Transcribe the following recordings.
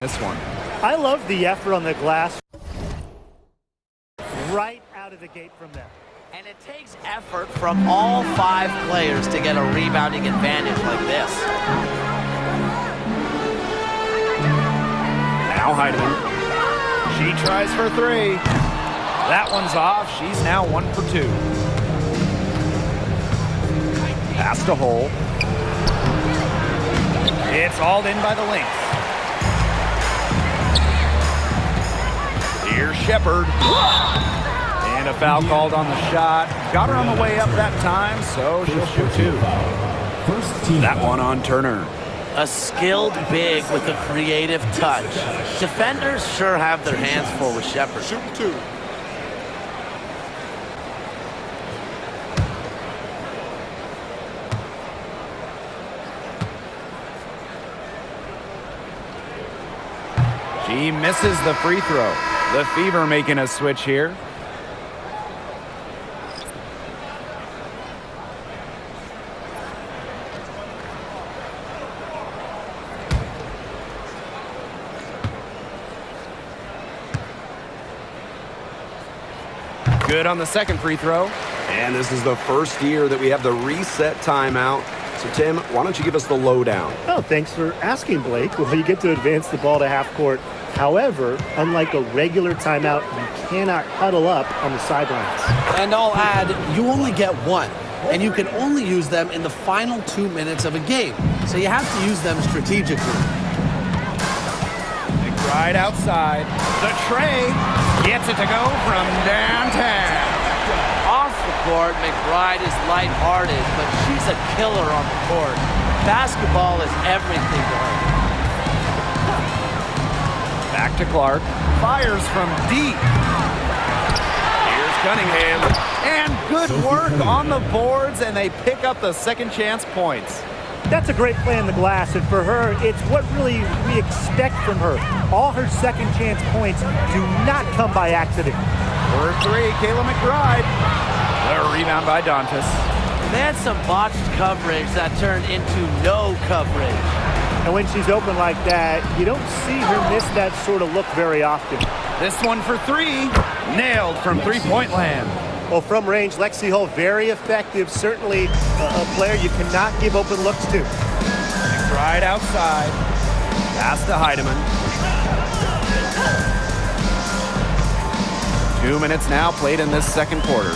this one. I love the effort on the glass right out of the gate from them. And it takes effort from all 5 players to get a rebounding advantage like this. Now Heidemann. She tries for 3. That one's off. She's now 1 for 2. Pass to Hole. It's hauled in by the Lynx. Here's Shepard. And a foul called on the shot. Got her on the way up that time, so she'll shoot 2. That one on Turner. A skilled big with a creative touch. Defenders sure have their hands full with Shepard. Shoot 2. She misses the free throw. The Fever making a switch here. Good on the second free throw. And this is the first year that we have the reset timeout. So, Tim, why don't you give us the lowdown? Oh, thanks for asking, Blake. Well, you get to advance the ball to half court. However, unlike a regular timeout, you cannot huddle up on the sidelines. And I'll add, you only get 1. And you can only use them in the final 2 minutes of a game. So you have to use them strategically. Right outside. The tray gets it to go from downtown. Off the court, McBride is lighthearted, but she's a killer on the court. Basketball is everything to her. Back to Clark. Fires from deep. Here's Cunningham. And good work on the boards, and they pick up the second chance points. That's a great play in the glass, and for her, it's what really we expect from her. All her second chance points do not come by accident. For 3, Kayla McBride. The rebound by Dantas. They had some botched coverage that turned into no coverage. And when she's open like that, you don't see her miss that sort of look very often. This one for 3. Nailed from three-point land. Well, from range, Lexi Hull, very effective. Certainly a player you cannot give open looks to. Right outside. Pass to Heidemann. 2 minutes now played in this second quarter.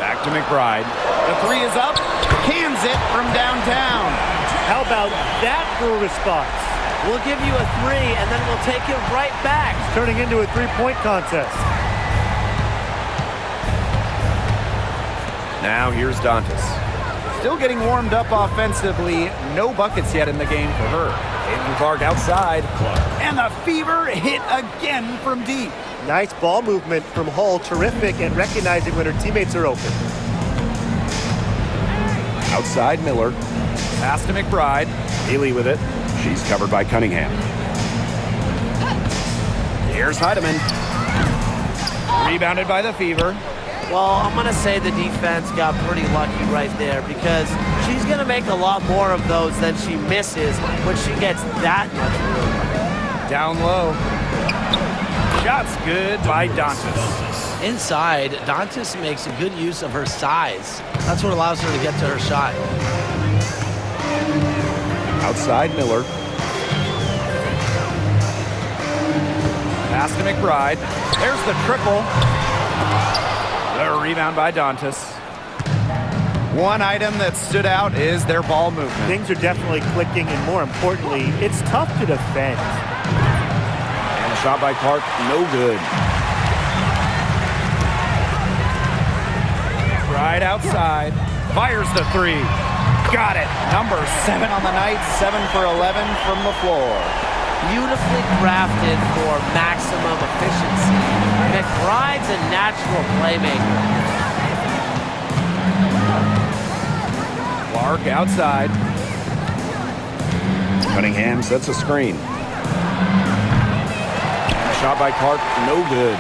Back to McBride. The 3 is up. Cans it from downtown. How about that for a response? We'll give you a 3, and then we'll take it right back. It's turning into a 3-point contest. Now here's Dantas. Still getting warmed up offensively. No buckets yet in the game for her. Aiden Clark outside. And the Fever hit again from deep. Nice ball movement from Hull. Terrific at recognizing when her teammates are open. Outside Miller. Pass to McBride. Healy with it. She's covered by Cunningham. Here's Heidemann. Rebounded by the Fever. Well, I'm going to say the defense got pretty lucky right there because she's going to make a lot more of those than she misses when she gets that much room. Down low. Shot's good by Dantas. Inside, Dantas makes a good use of her size. That's what allows her to get to her shot. Outside Miller. Pass to McBride. There's the triple. The rebound by Dantas. One item that stood out is their ball movement. Things are definitely clicking, and more importantly, it's tough to defend. And a shot by Clark, no good. Right outside. Fires the 3. Got it. Number 7 on the night. 7 for 11 from the floor. Beautifully crafted for maximum efficiency. McBride's a natural playmaker. Clark outside. Cunningham sets a screen. Shot by Clark, no good.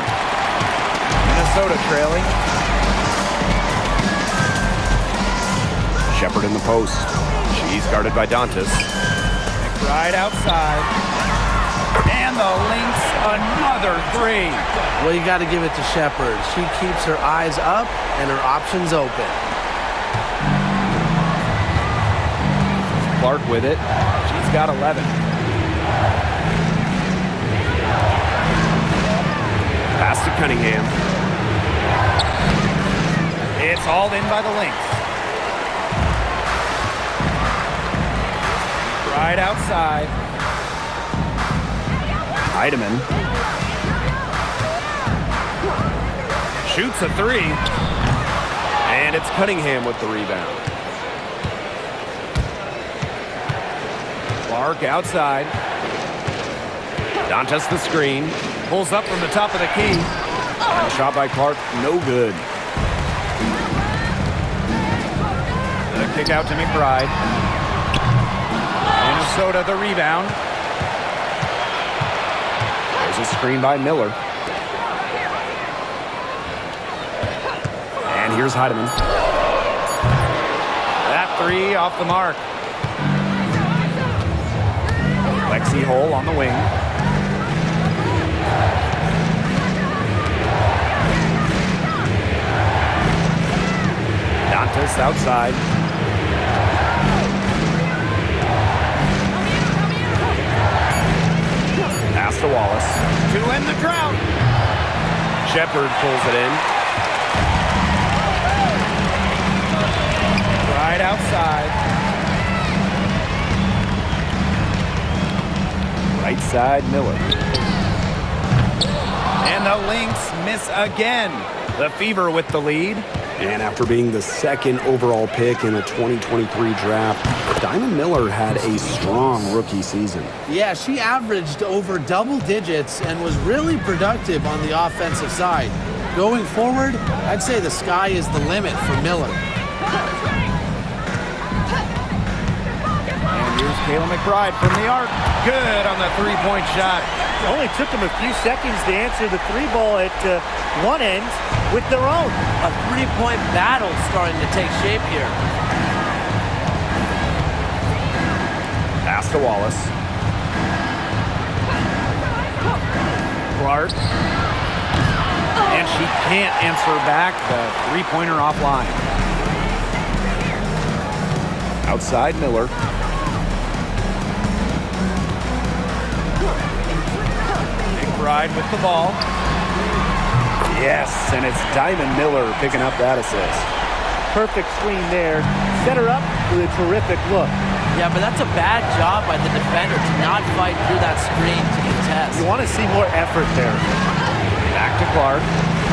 Minnesota trailing. Shepard in the post. She He's guarded by Dantas. McBride outside. And the Lynx, another three. Well, you got to give it to Shepard. She keeps her eyes up and her options open. Clark with it. She's got 11. Pass to Cunningham. It's hauled in by the Lynx. Right outside. Heidemann. Shoots a three. And it's Cunningham with the rebound. Clark outside. Dantas the screen. Pulls up from the top of the key. And a shot by Clark, no good. The kick out to McBride. Minnesota the rebound. There's a screen by Miller. And here's Heidemann. That three off the mark. Lexi Hole on the wing. Dantas outside. Pass to Wallace. To end the drought. Shepard pulls it in. Right outside. Right side, Miller. And the Lynx miss again. The Fever with the lead. And after being the second overall pick in the 2023 draft, Diamond Miller had a strong rookie season. Yeah, she averaged over double digits and was really productive on the offensive side. Going forward, I'd say the sky is the limit for Miller. And here's Kayla McBride from the arc. Good on the three-point shot. It only took them a few seconds to answer the three ball at one end with their own. A three-point battle starting to take shape here. Pass to Wallace. Clark. And she can't answer back the three-pointer offline. Outside, Miller. McBride with the ball. Yes, and it's Diamond Miller picking up that assist. Perfect screen there. Set her up with a terrific look. Yeah, but that's a bad job by the defender to not fight through that screen to contest. You want to see more effort there. Back to Clark.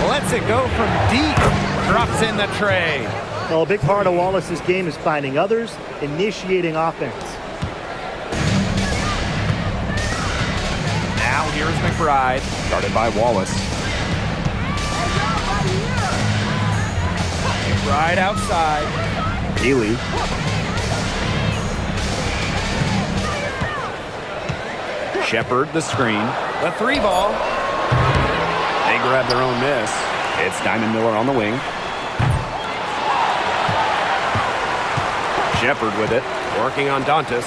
Lets it go from deep. Drops in the tray. Well, a big part of Wallace's game is finding others, initiating offense. Now here's McBride. Guarded by Wallace. McBride outside. Healy. Shepard the screen. The three ball. They grab their own miss. It's Diamond Miller on the wing. Shepard with it. Working on Dantas.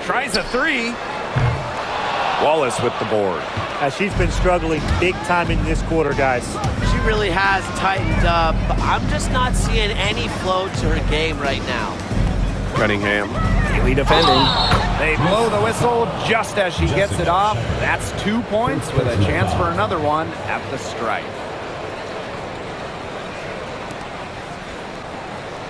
Tries a three. Wallace with the board. She's been struggling big time in this quarter, guys. She really has tightened up. I'm just not seeing any flow to her game right now. Cunningham. Healy defending. They blow the whistle just as she gets it off. That's 2 points with a chance for another one at the stripe.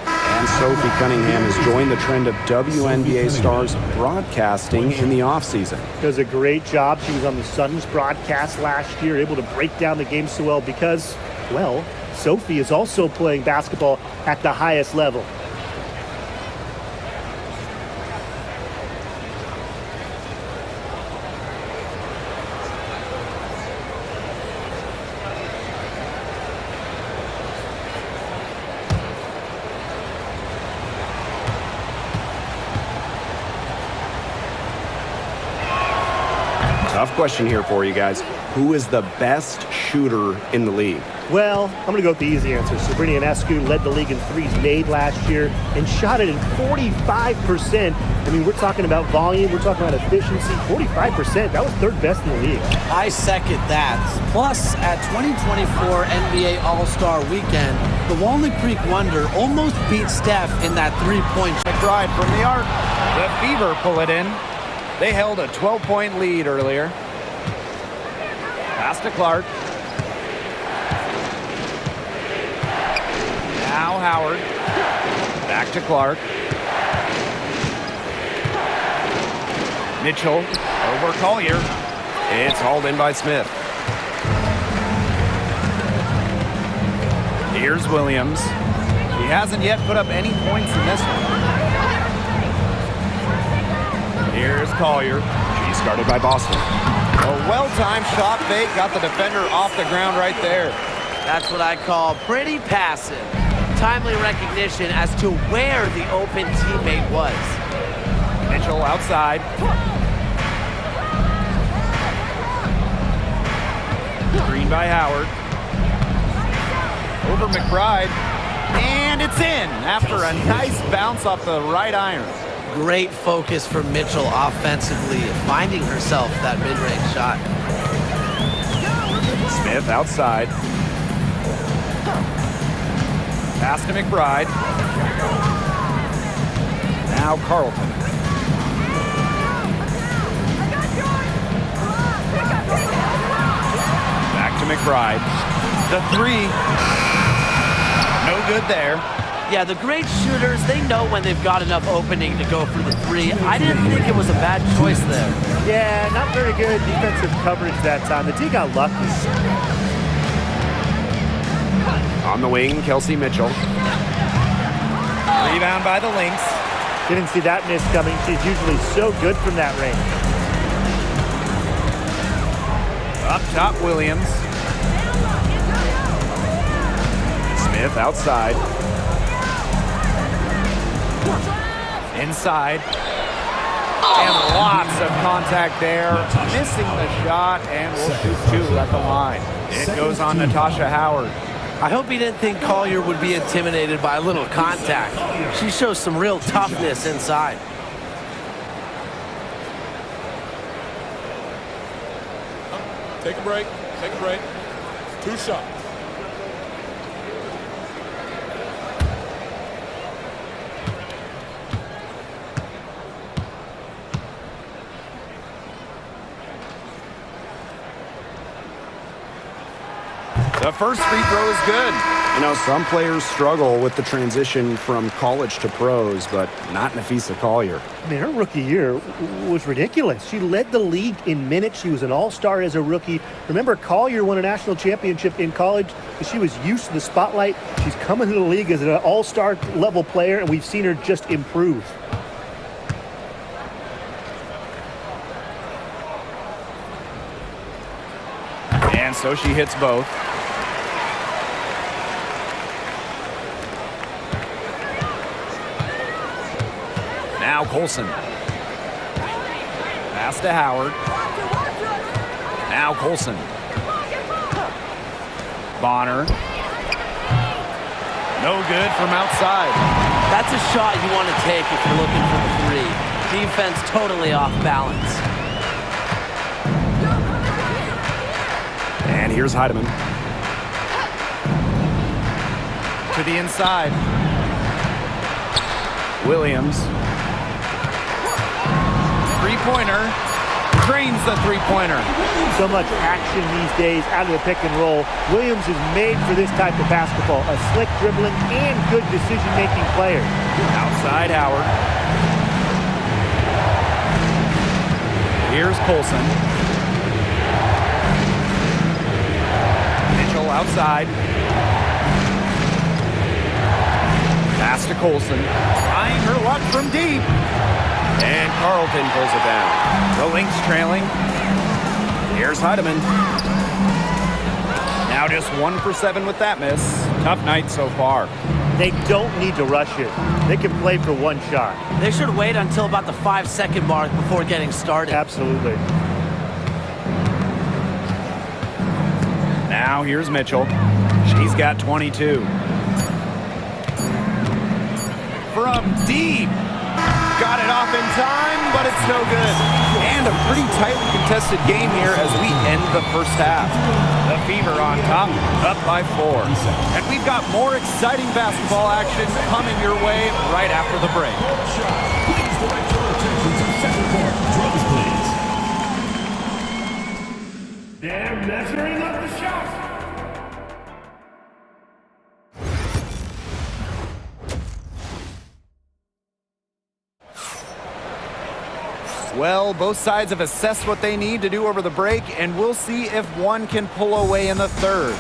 And Sophie Cunningham has joined the trend of WNBA stars broadcasting in the offseason. Does a great job. She was on the Suns broadcast last year, able to break down the game so well because, well, Sophie is also playing basketball at the highest level. Tough question here for you guys. Who is the best shooter in the league? Well, I'm going to go with the easy answer. Sabrina Ionescu led the league in threes made last year and shot it in 45%. I mean, we're talking about volume. We're talking about efficiency. 45%. That was third best in the league. I second that. Plus, at 2024 NBA All-Star Weekend, the Walnut Creek Wonder almost beat Steph in that three-point shot. McBride from the arc. The Fever pull it in. They held a 12-point lead earlier. Pass to Clark. Now Howard. Back to Clark. Mitchell over Collier. It's hauled in by Smith. Here's Williams. He hasn't yet put up any points in this one. Here's Collier. She's guarded by Boston. A well-timed shot fake got the defender off the ground right there. That's what I call pretty passive. Timely recognition as to where the open teammate was. Mitchell outside. Screen by Howard. Over McBride. And it's in after a nice bounce off the right iron. Great focus from Mitchell offensively, finding herself that mid-range shot. Smith outside. Pass to McBride. Now Carlton. Back to McBride. The three. No good there. Yeah, the great shooters, they know when they've got enough opening to go for the three. I didn't think it was a bad choice there. Yeah, not very good defensive coverage that time. The D got lucky. On the wing, Kelsey Mitchell. Rebound by the Lynx. Didn't see that miss coming. She's usually so good from that range. Up top, Williams. Smith outside. Inside. And lots of contact there. Missing the shot, and we'll shoot two at the line. It goes on Natasha Howard. I hope he didn't think Collier would be intimidated by a little contact. She shows some real toughness inside. Take a break. Take a break. 2 shots. The first free throw is good. You know, some players struggle with the transition from college to pros, but not Nafisa Collier. I mean, her rookie year was ridiculous. She led the league in minutes. She was an all-star as a rookie. Remember, Collier won a national championship in college. She was used to the spotlight. She's coming to the league as an all-star level player, and we've seen her just improve. And so she hits both. Now Colson. Pass to Howard. Now Colson. Bonner. No good from outside. That's a shot you want to take if you're looking for the three. Defense totally off balance. And here's Heidemann. To the inside. Williams. Three-pointer. Drains the three-pointer. So much action these days out of the pick and roll. Williams is made for this type of basketball. A slick dribbling and good decision-making player. Outside Howard. Here's Colson. Mitchell outside. Pass to Colson. Trying her luck from deep. And Carlton pulls it down. The Lynx trailing. Here's Heidemann. Now just 1 for 7 with that miss. Tough night so far. They don't need to rush it. They can play for one shot. They should wait until about the 5-second mark before getting started. Absolutely. Now here's Mitchell. She's got 22. From deep. Got it off in time, but it's no good. And a pretty tightly contested game here as we end the first half. The Fever on top, up by 4. And we've got more exciting basketball action coming your way right after the break. Please direct your attention to second court. Drums, please. They're measuring up the shot. Well, both sides have assessed what they need to do over the break, and we'll see if one can pull away in the third.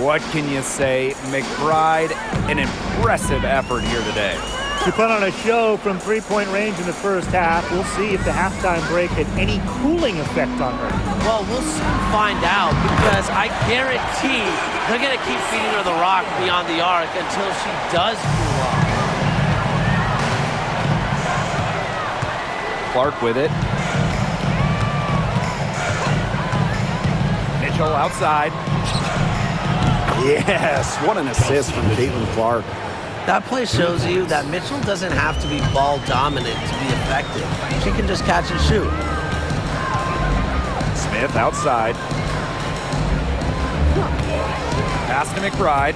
What can you say? McBride, an impressive effort here today. She put on a show from three-point range in the first half. We'll see if the halftime break had any cooling effect on her. Well, we'll soon find out because I guarantee they're going to keep feeding her the rock beyond the arc until she does cool off. Clark with it. Mitchell outside. Yes, what an assist from Caitlin Clark. That play shows you that Mitchell doesn't have to be ball dominant to be effective. She can just catch and shoot. Smith outside. Pass to McBride.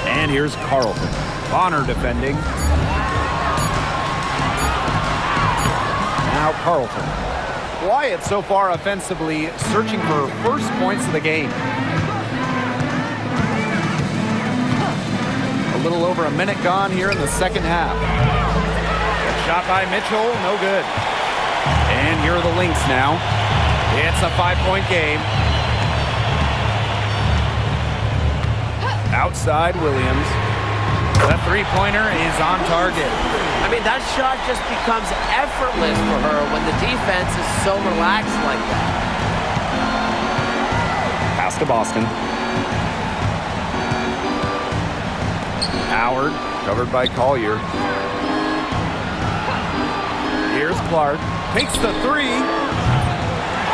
And here's Carlton. Bonner defending. Now Carlton. Quiet so far offensively, searching for first points of the game. A little over a minute gone here in the second half. A shot by Mitchell, no good. And here are the Lynx now. It's a 5-point game. Outside Williams. The three-pointer is on target. I mean, that shot just becomes effortless for her when the defense is so relaxed like that. Pass to Boston. Howard, covered by Collier. Here's Clark. Takes the three.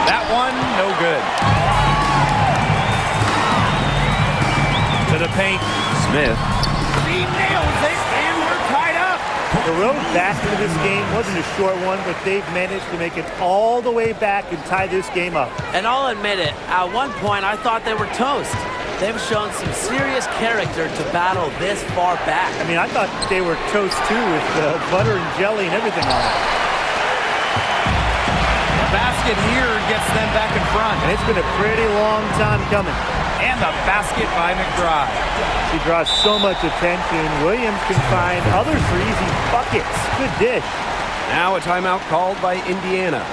That one, no good. To the paint. Smith. She nails it, and we're tied up. The road back into this game wasn't a short one, but they've managed to make it all the way back and tie this game up. And I'll admit it, at one point I thought they were toast. They've shown some serious character to battle this far back. I mean, I thought they were toast too with butter and jelly and everything on it. The basket here gets them back in front. And it's been a pretty long time coming. And the basket by McBride. She draws so much attention. Williams can find others for easy buckets. Good dish. Now a timeout called by Indiana.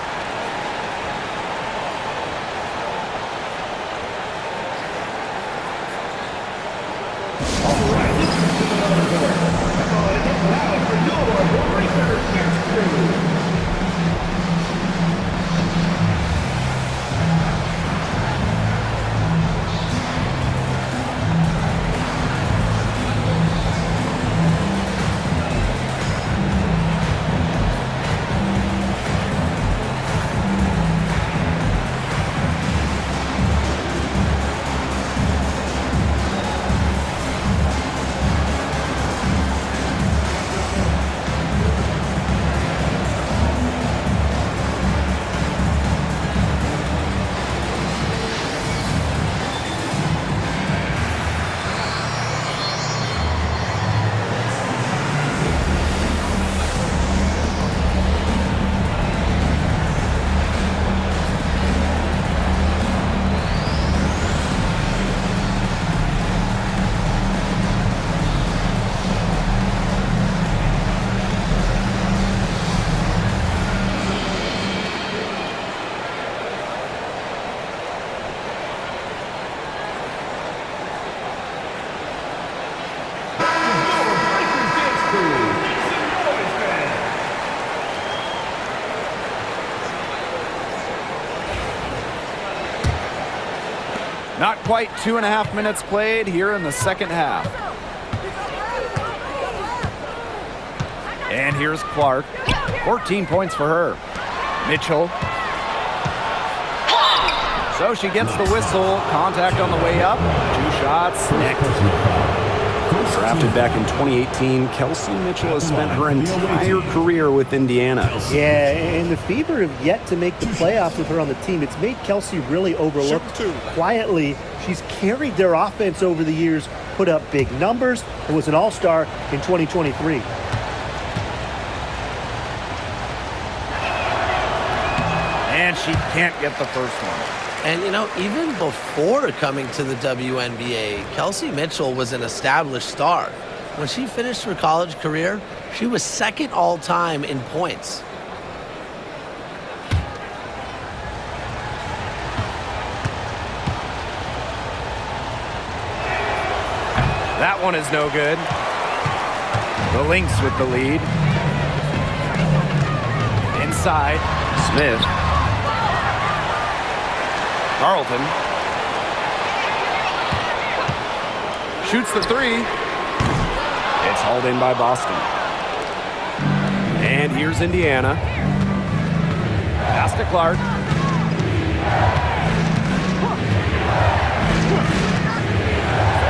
Not quite 2.5 minutes played here in the second half. And here's Clark. 14 points for her. Mitchell. So she gets the whistle. Contact on the way up. 2 shots. Drafted back in 2018, Kelsey Mitchell has spent her entire career with Indiana. Yeah, and the Fever have yet to make the playoffs with her on the team. It's made Kelsey really overlooked. Quietly, she's carried their offense over the years, put up big numbers, and was an all-star in 2023. And she can't get the first one. And, you know, even before coming to the WNBA, Kelsey Mitchell was an established star. When she finished her college career, she was second all-time in points. That one is no good. The Lynx with the lead. Inside, Smith. Carlton shoots the 3. It's hauled in by Boston. And here's Indiana. Pass to Clark.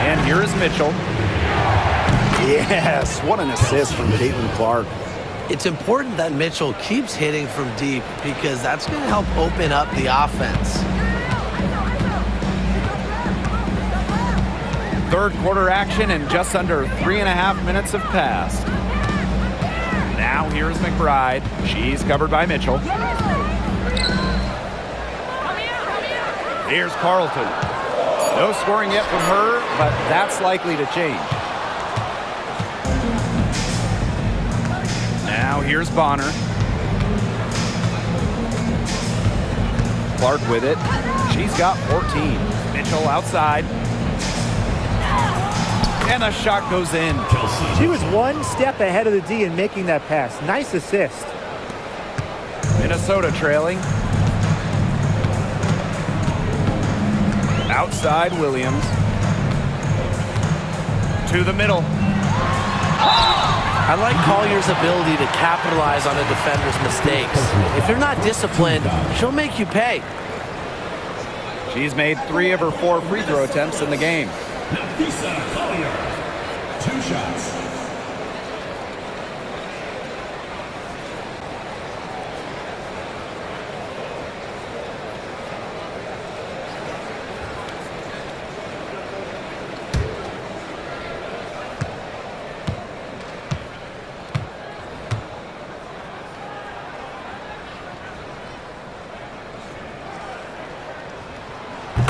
And here is Mitchell. Yes, what an assist from Caitlin Clark. It's important that Mitchell keeps hitting from deep because that's going to help open up the offense. Third quarter action and just under 3.5 minutes have passed. Now here's McBride. She's covered by Mitchell. Here's Carlton. No scoring yet from her, but that's likely to change. Now here's Bonner. Clark with it. She's got 14. Mitchell outside. And the shot goes in. She was one step ahead of the D in making that pass. Nice assist. Minnesota trailing. Outside Williams. To the middle. I like Collier's ability to capitalize on a defender's mistakes. If you're not disciplined, she'll make you pay. She's made 3 of her 4 free throw attempts in the game. Nafisa Collier, 2 shots.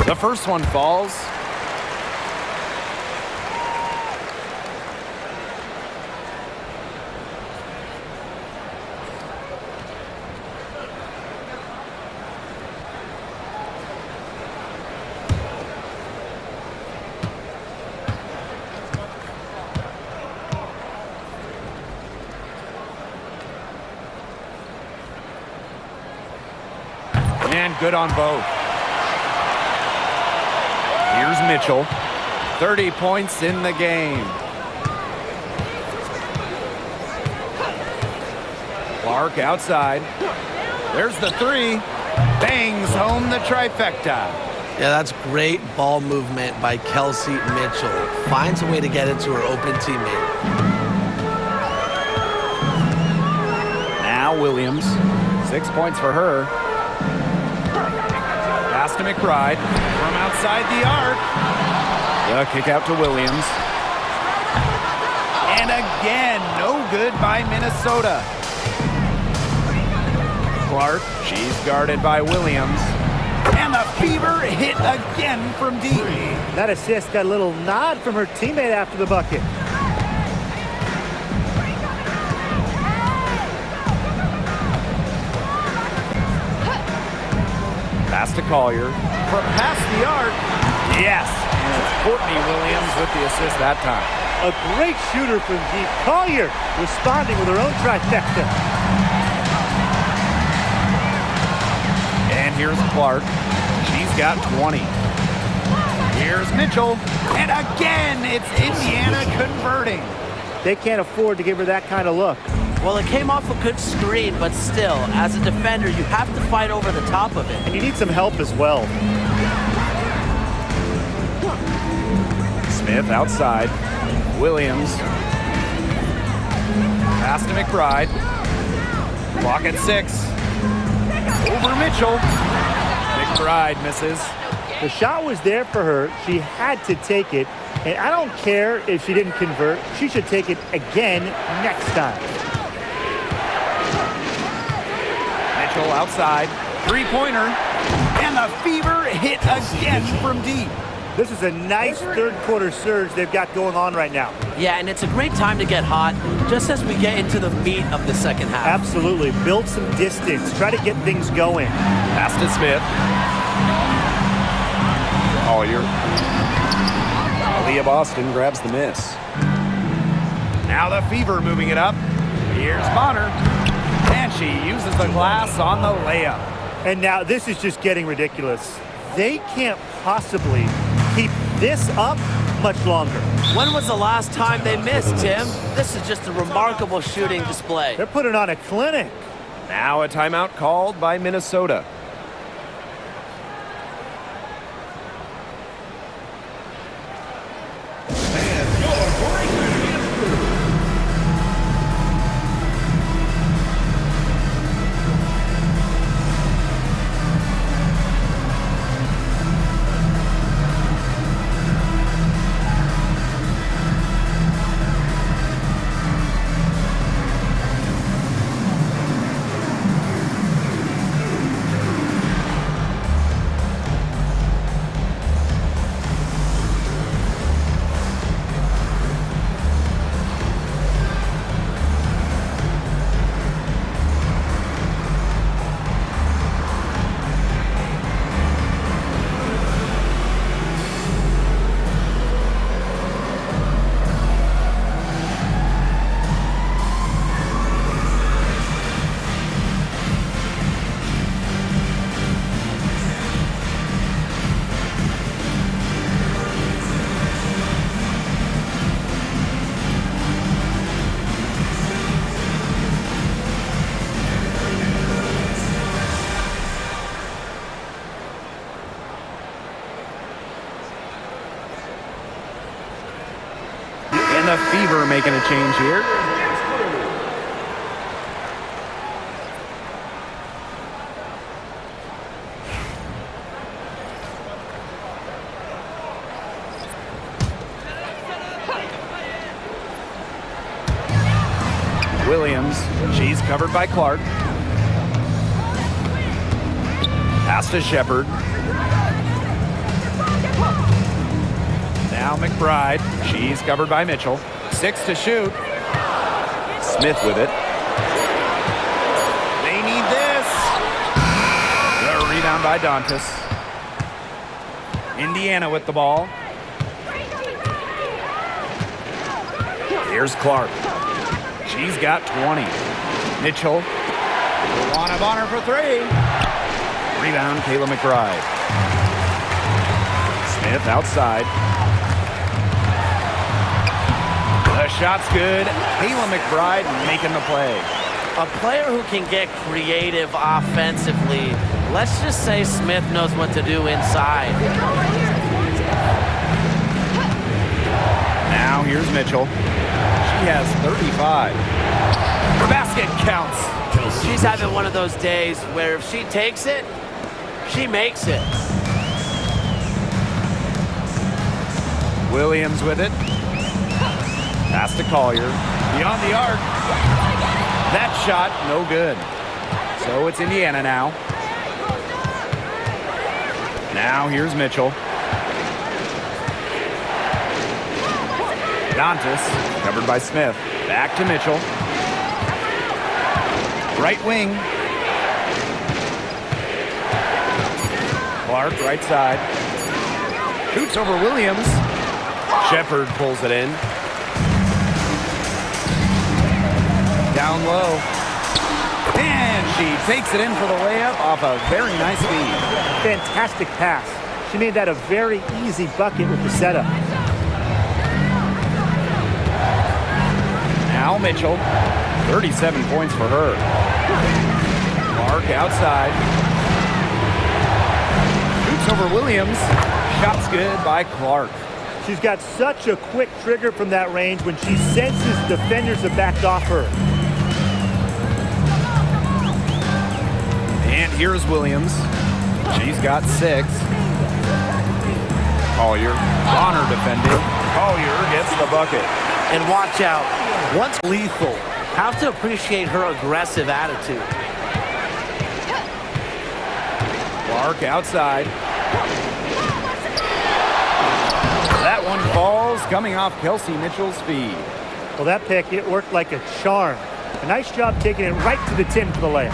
The first one falls. And good on both. Here's Mitchell. 30 points in the game. Clark outside. There's the 3. Bangs home the trifecta. Yeah, that's great ball movement by Kelsey Mitchell. Finds a way to get it to her open teammate. Now Williams. 6 points for her. Pass to McBride from outside the arc. The kick out to Williams. And again, no good by Minnesota. Clark, she's guarded by Williams. And the Fever hit again from deep. That assist got a little nod from her teammate after the bucket. Pass to Collier. From past the arc. Yes. And it's Courtney Williams with the assist that time. A great shooter from deep. Collier responding with her own trifecta. And here's Clark. She's got 20. Here's Mitchell. And again, it's Indiana converting. They can't afford to give her that kind of look. Well, it came off a good screen, but still, as a defender, you have to fight over the top of it. And you need some help as well. Smith outside. Williams. Pass to McBride. Clock at 6. Over Mitchell. McBride misses. The shot was there for her. She had to take it. And I don't care if she didn't convert. She should take it again next time. Mitchell outside. Three-pointer. And the Fever hit again from deep. This is a nice third-quarter surge they've got going on right now. Yeah, and it's a great time to get hot, just as we get into the meat of the second half. Absolutely. Build some distance. Try to get things going. Pass to Smith. Collier. Aaliyah Boston grabs the miss. Now the Fever moving it up. Here's Bonner. And she uses the glass on the layup. And now this is just getting ridiculous. They can't possibly keep this up much longer. When was the last time they missed, Tim? This is just a remarkable shooting display. They're putting on a clinic. Now a timeout called by Minnesota. And your breaker is through. And the Fever making a change here. Williams, she's covered by Clark. Pass to Shepard. Now McBride, she's covered by Mitchell. 6 to shoot. Smith with it. They need this. The rebound by Dantas. Indiana with the ball. Here's Clark. She's got 20. Mitchell. Luana Bonner for 3. Rebound, Kayla McBride. Smith outside. The shot's good. Kayla McBride making the play. A player who can get creative offensively. Let's just say Smith knows what to do inside. Now here's Mitchell. She has 35. The basket counts. She's having one of those days where if she takes it, she makes it. Williams with it. Pass to Collier. Beyond the arc. That shot, no good. So it's Indiana now. Now here's Mitchell. Dantas, covered by Smith. Back to Mitchell. Right wing. Clark, right side. Shoots over Williams. Shepard pulls it in. Down low. And she takes it in for the layup off a very nice feed. Fantastic pass. She made that a very easy bucket with the setup. Now Mitchell. 37 points for her. Clark outside. Shoots over Williams. Shot's good by Clark. She's got such a quick trigger from that range. When she senses defenders have backed off her. And here's Williams. She's got 6. Collier on her defending. Collier gets the bucket. And watch out. Once lethal, have to appreciate her aggressive attitude. Clark outside. That one falls, coming off Kelsey Mitchell's feed. Well, that pick, it worked like a charm. A nice job taking it right to the tin for the layup.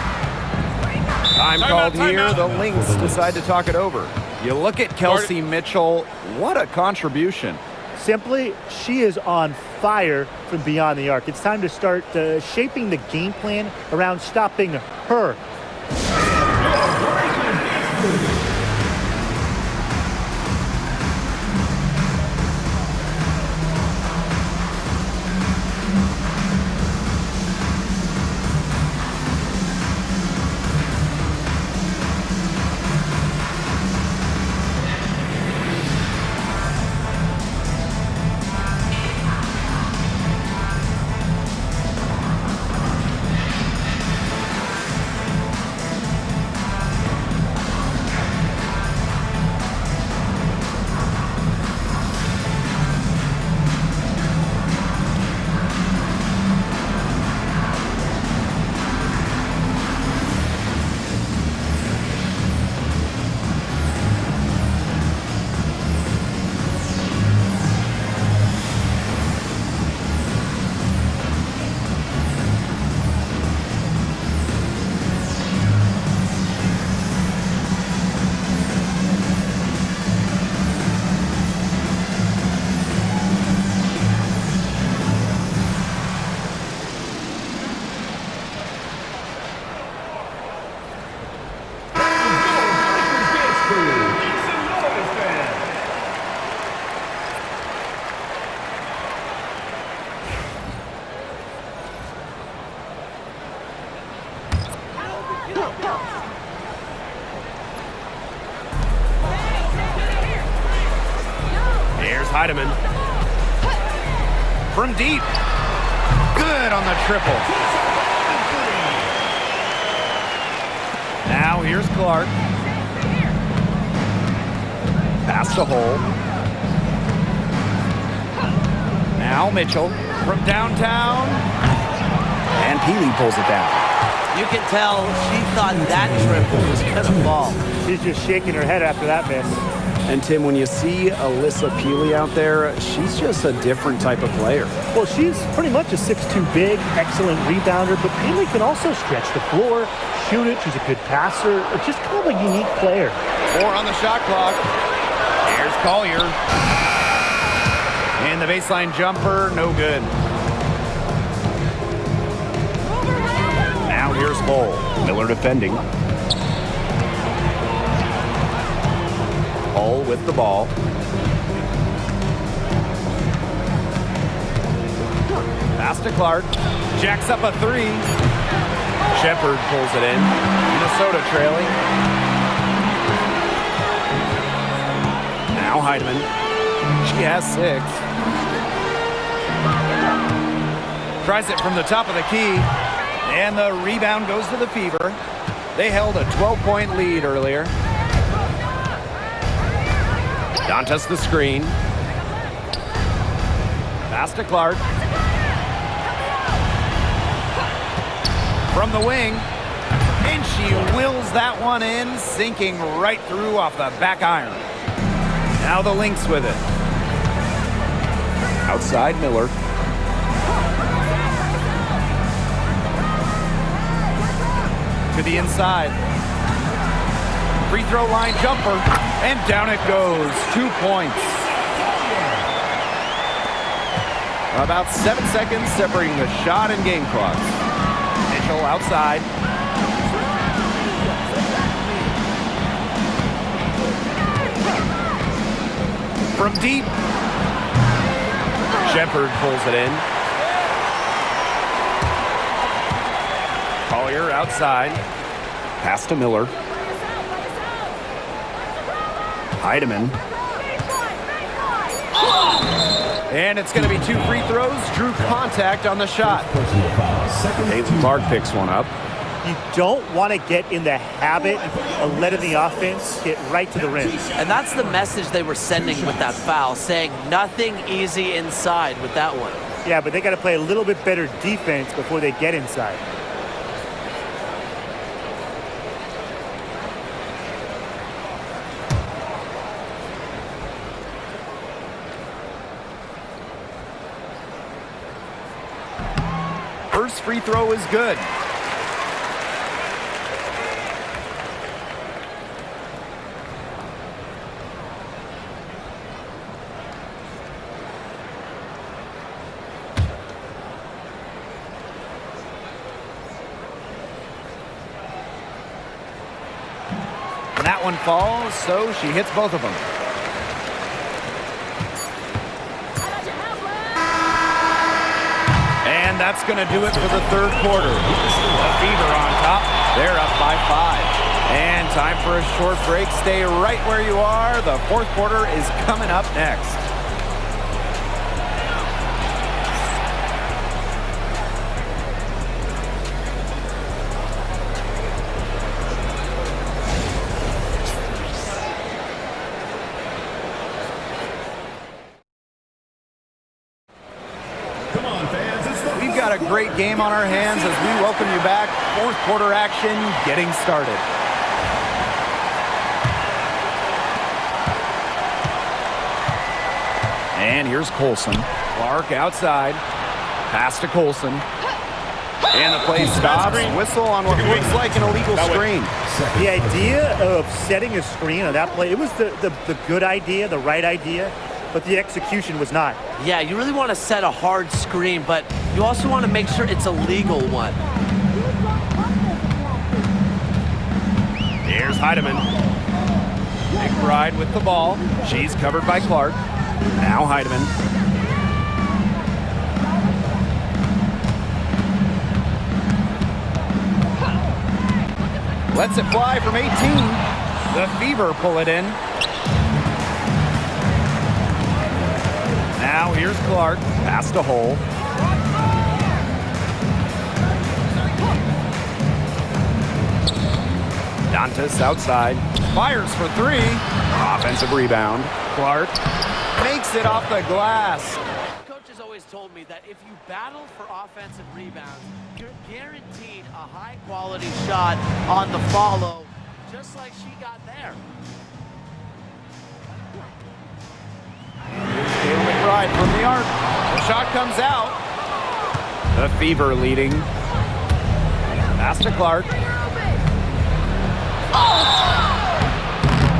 Time called here. The Lynx decide to talk it over. You look at Kelsey Mitchell, what a contribution. Simply, she is on fire from beyond the arc. It's time to start shaping the game plan around stopping her. Here's Heidemann. From deep. Good on the triple. Now here's Clark. Pass to Hole. Now Mitchell from downtown. And Peely pulls it down. You can tell she thought that triple was going to fall. She's just shaking her head after that miss. And Tim, when you see Alyssa Peely out there, she's just a different type of player. Well, she's pretty much a 6'2" big, excellent rebounder, but Peely can also stretch the floor, shoot it. She's a good passer. Just kind of a unique player. 4 on the shot clock. Here's Collier. And the baseline jumper, no good. Now here's Hole. Miller defending. Hole with the ball. Pass to Clark. Jacks up a 3. Shepard pulls it in. Minnesota trailing. Now Heidemann. She has 6. Tries it from the top of the key. And the rebound goes to the Fever. They held a 12-point lead earlier. Dantas the screen. Pass to Clark. From the wing. And she wills that one in, sinking right through off the back iron. Now the Lynx with it. Outside Miller. To the inside. Free throw line jumper. And down it goes. 2 points. About 7 seconds separating the shot and game clocks. Mitchell outside. From deep. Shepard pulls it in. Collier outside. Pass to Miller. Heidemann. And it's going to be 2 free throws. Drew contact on the shot. Personal foul. Second Caitlin team. Clark picks one up. You don't want to get in the habit of letting the offense get right to the rim. And that's the message they were sending with that foul, saying nothing easy inside with that one. Yeah, but they got to play a little bit better defense before they get inside. First free throw is good. And that one falls, so she hits both of them. And that's going to do it for the third quarter. The Fever on top. They're up by 5. And time for a short break. Stay right where you are. The fourth quarter is coming up next. Come on, fans. It's the We've got a great game on our hands as we welcome you back. Fourth quarter action getting started. And here's Colson. Clark outside. Pass to Colson. And the play stops. Whistle on what looks like an illegal screen. The idea of setting a screen on that play, it was the good idea, the right idea, but the execution was not. Yeah, you really want to set a hard screen, but you also want to make sure it's a legal one. Here's Heidemann. McBride with the ball. She's covered by Clark. Now Heidemann. Lets it fly from 18. The Fever pull it in. Now here's Clark. Pass to Hull. Dantas outside. Fires for 3. Offensive rebound. Clark makes it off the glass. Coach has always told me that if you battle for offensive rebounds, you're guaranteed a high-quality shot on the follow, just like she got there. Taylor McBride from the arc. The shot comes out. The Fever leading. Pass to Clark.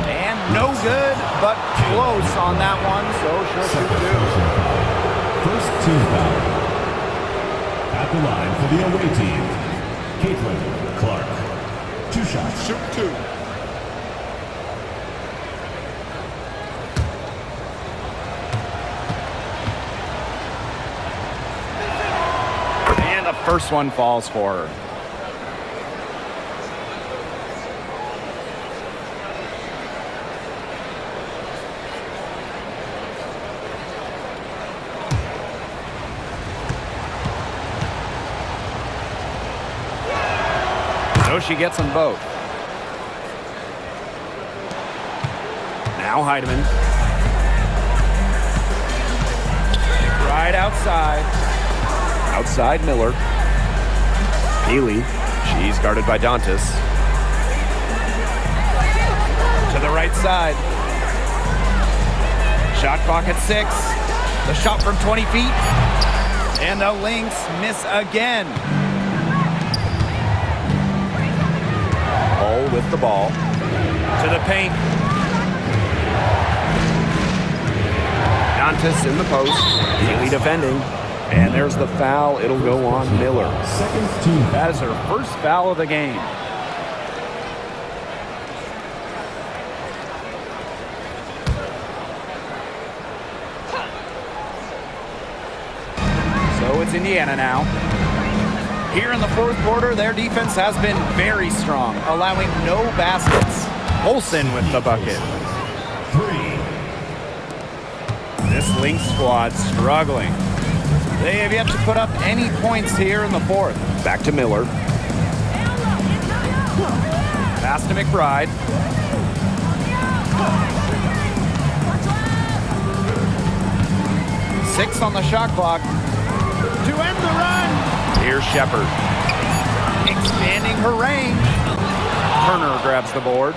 And no good, but close on that one, so she'll shoot 2. first team foul. At the line for the away team, Caitlin Clark. 2 shots. Shoot 2. And the first one falls for her. So she gets them both. Now Heidemann. Right outside. Outside Miller. Healy. She's guarded by Dantas. To the right side. Shot clock at 6. The shot from 20 feet. And the Lynx miss again. Hull with the ball. To the paint. Dantas in the post. Healy defending. And there's the foul. It'll go on Miller. Second team That is her first foul of the game. So it's Indiana now. Here in the fourth quarter, their defense has been very strong, allowing no baskets. Olsen with the bucket. 3. This Lynx squad struggling. They have yet to put up any points here in the fourth. Back to Miller. Pass to McBride. Six on the shot clock. To end the run. Here's Shepard. Expanding her range. Turner grabs the board.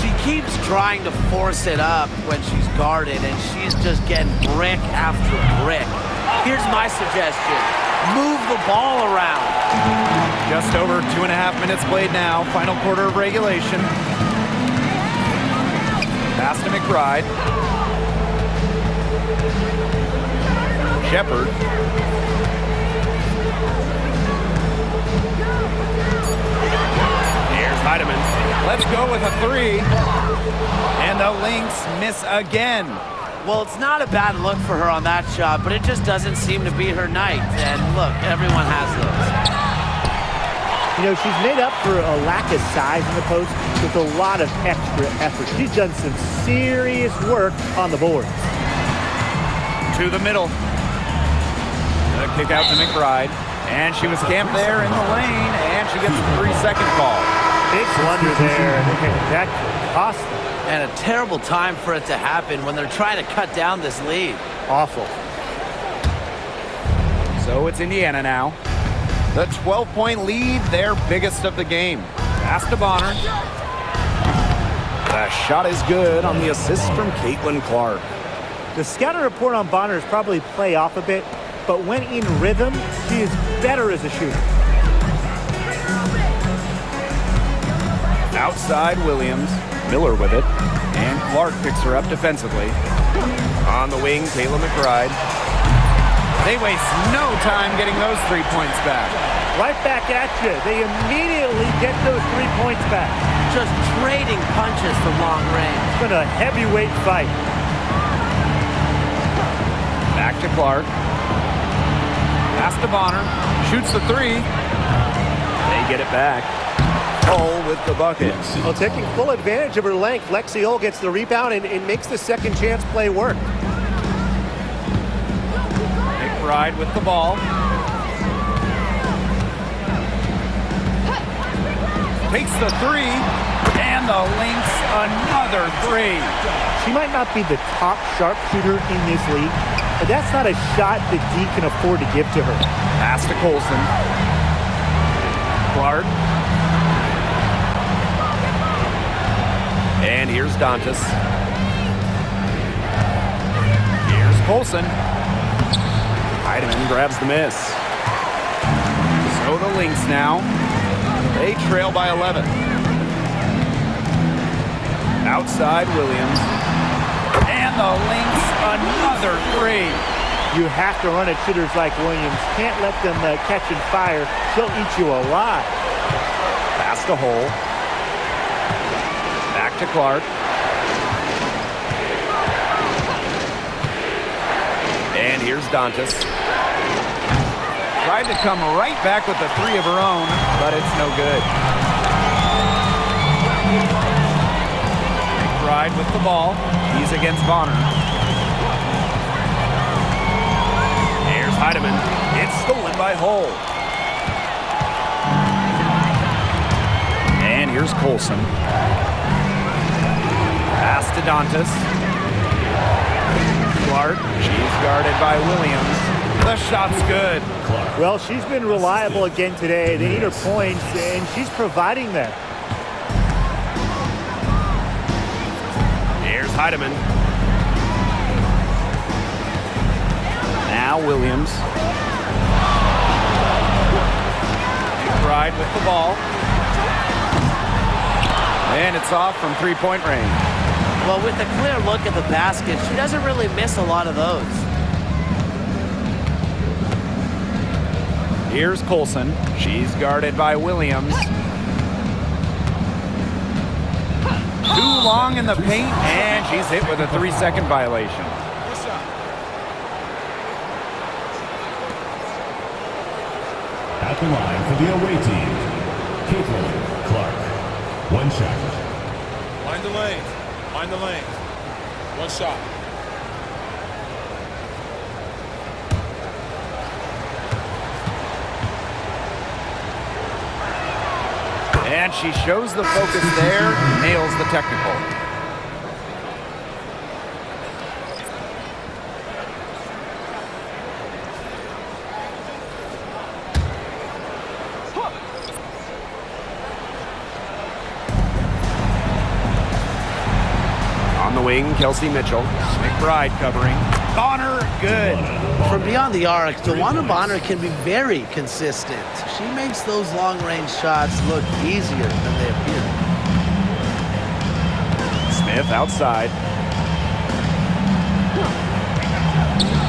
She keeps trying to force it up when she's guarded, and she's just getting brick after brick. Here's my suggestion. Move the ball around. Just over 2.5 minutes played now. Final quarter of regulation. Pass to McBride. Shepard. Here's Heidemann. Let's go with a three. And the Lynx miss again. Well, it's not a bad look for her on that shot, but it just doesn't seem to be her night. And look, everyone has those. You know, she's made up for a lack of size in the post with a lot of extra effort. She's done some serious work on the board. To the middle. The kick out to McBride. And she was camped there in the lane, and she gets a 3-second call. Big blunder there. That cost them. And a terrible time for it to happen when they're trying to cut down this lead. Awful. So it's Indiana now. The 12-point lead, their biggest of the game. Pass to Bonner. The shot is good on the assist from Caitlin Clark. The scouting report on Bonner is probably play off a bit, but when in rhythm, she is better as a shooter. Outside Williams. Miller with it. And Clark picks her up defensively. On the wing, Kayla McBride. They waste no time getting those 3 points back. Right back at you. They immediately get those 3 points back. Just trading punches from long range. It's been a heavyweight fight. Back to Clark. Pass to Bonner. Shoots the three. They get it back. Hull with the bucket. Well, taking full advantage of her length, Lexi Hull gets the rebound and makes the second chance play work. McBride with the ball. Takes the three, and the Lynx another three. She might not be the top sharpshooter in this league, but that's not a shot that D can afford to give to her. Pass to Colson. Clark. And here's Dantas. Here's Colson. Heidemann grabs the miss. So the Lynx now. They trail by 11. Outside Williams. And the Lynx another three. You have to run at shooters like Williams. Can't let them catch and fire. She'll eat you alive. Pass to Hull. Back to Clark. And here's Dantas. Tried to come right back with the three of her own, but it's no good. McBride with the ball. He's against Bonner. Here's Heidemann. It's stolen by Hull. And here's Colson. Pass to Dantas. Clark. She's guarded by Williams. The shot's good. Well, she's been reliable again today. They need her points, and she's providing them. Here's Heidemann. Now Williams. McBride with the ball. And it's off from three-point range. Well, with a clear look at the basket, she doesn't really miss a lot of those. Here's Colson. She's guarded by Williams. Too long in the paint, and she's hit with a 3-second violation. At At the line for the away team, Caitlin Clark. One shot. Mind the lanes. Mind the lanes. One shot. And she shows the focus there, nails the technical. On the wing, Kelsey Mitchell. McBride covering. Bonner, good. From beyond the arc, DeWanna Bonner can be very consistent. She makes those long-range shots look easier than they appear. Smith outside.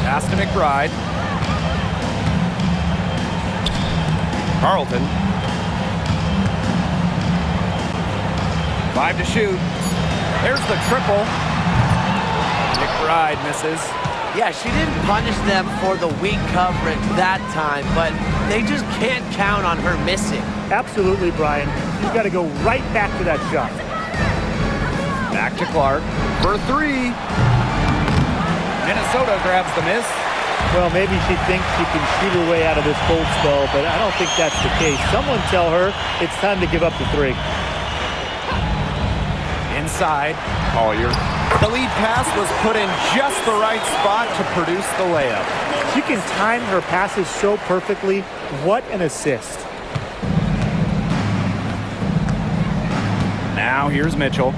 Pass to McBride. Carlton. 5 to shoot. There's the triple. McBride misses. Yeah, she didn't punish them for the weak coverage that time, but they just can't count on her missing. Absolutely, Brian. You've got to go right back to that shot. Back to Clark for 3. Minnesota grabs the miss. Well, maybe she thinks she can shoot her way out of this cold spell, but I don't think that's the case. Someone tell her it's time to give up the 3. Inside, Collier. The lead pass was put in just the right spot to produce the layup. She can time her passes so perfectly. What an assist. Now here's Mitchell.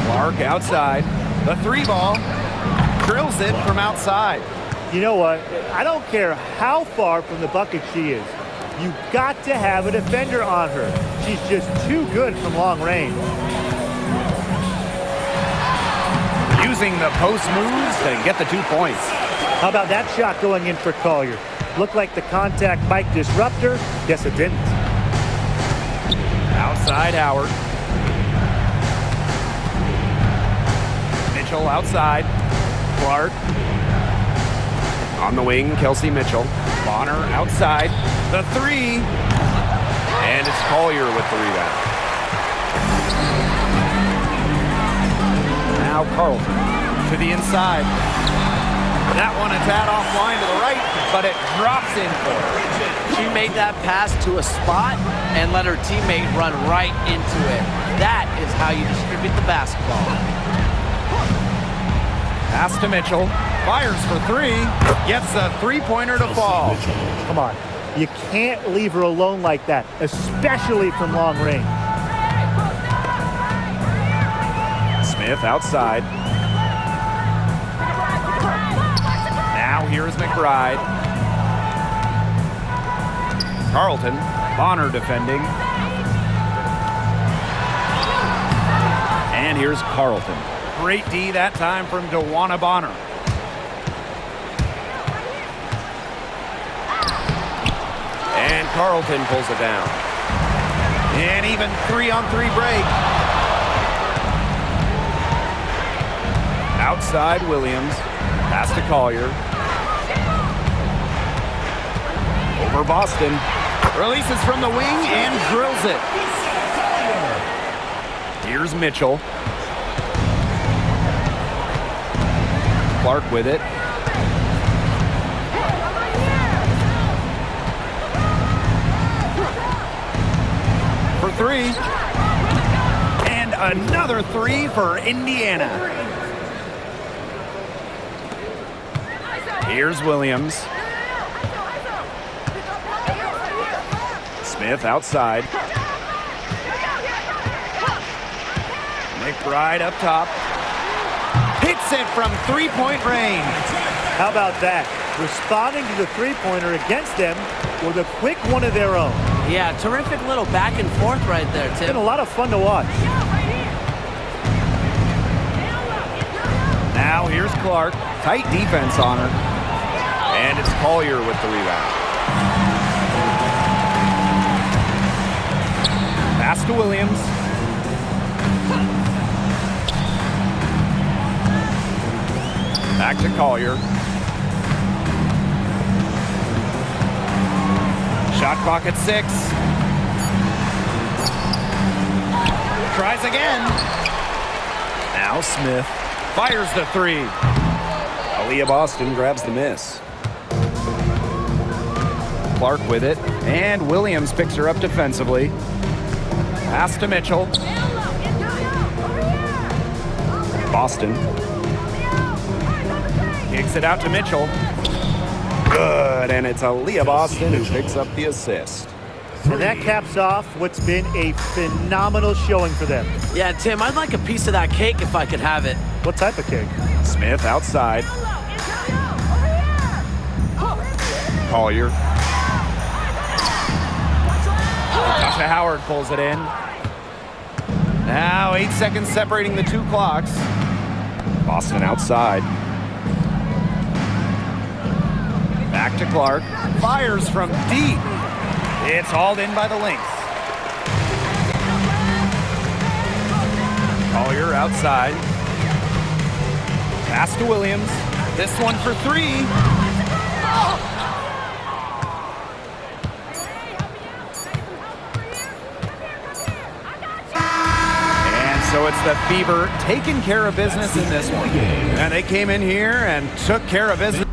Clark outside. The 3 ball. Drills it from outside. You know what? I don't care how far from the bucket she is. You got to have a defender on her. She's just too good from long range. Using the post moves to get the 2 points. How about that shot going in for Collier? Looked like the contact might disrupt her. Guess it didn't. Outside Howard. Mitchell outside. Clark. On the wing, Kelsey Mitchell. Bonner outside. The 3. And it's Collier with the rebound. Now Carlton to the inside. That one a tad offline to the right, but it drops in for her. She made that pass to a spot and let her teammate run right into it. That is how you distribute the basketball. Pass to Mitchell. Fires for 3. Gets a 3-pointer to fall. Come on. You can't leave her alone like that, especially from long range. Smith outside. Now here's McBride. Carlton. Bonner defending. And here's Carlton. Great D that time from DeWanna Bonner. And Carlton pulls it down. And even 3-on-3 break. Outside Williams. Pass to Collier. Over Boston. Releases from the wing and drills it. Here's Mitchell. Clark with it. For 3. And another 3 for Indiana. Here's Williams. Smith outside. McBride up top. Hits it from 3-point range. How about that? Responding to the 3-pointer against them with a quick one of their own. Yeah, terrific little back and forth right there, Tim. It's been a lot of fun to watch. Now here's Clark. Tight defense on her. And it's Collier with the rebound. Pass to Williams. Back to Collier. Clock at 6. Tries again. Now Smith. Fires the 3. Aaliyah Boston grabs the miss. Clark with it. And Williams picks her up defensively. Pass to Mitchell. Boston. Kicks it out to Mitchell. Good, and it's Aaliyah Boston who picks up the assist. And that caps off what's been a phenomenal showing for them. Yeah, Tim, I'd like a piece of that cake if I could have it. What type of cake? Smith outside. Collier. Tasha Howard pulls it in. Now 8 seconds separating the 2 clocks. Boston outside. Back to Clark. Fires from deep. It's hauled in by the Lynx. Collier outside. Pass to Williams. This one for 3. And so it's the Fever taking care of business in this one. And they came in here and took care of business.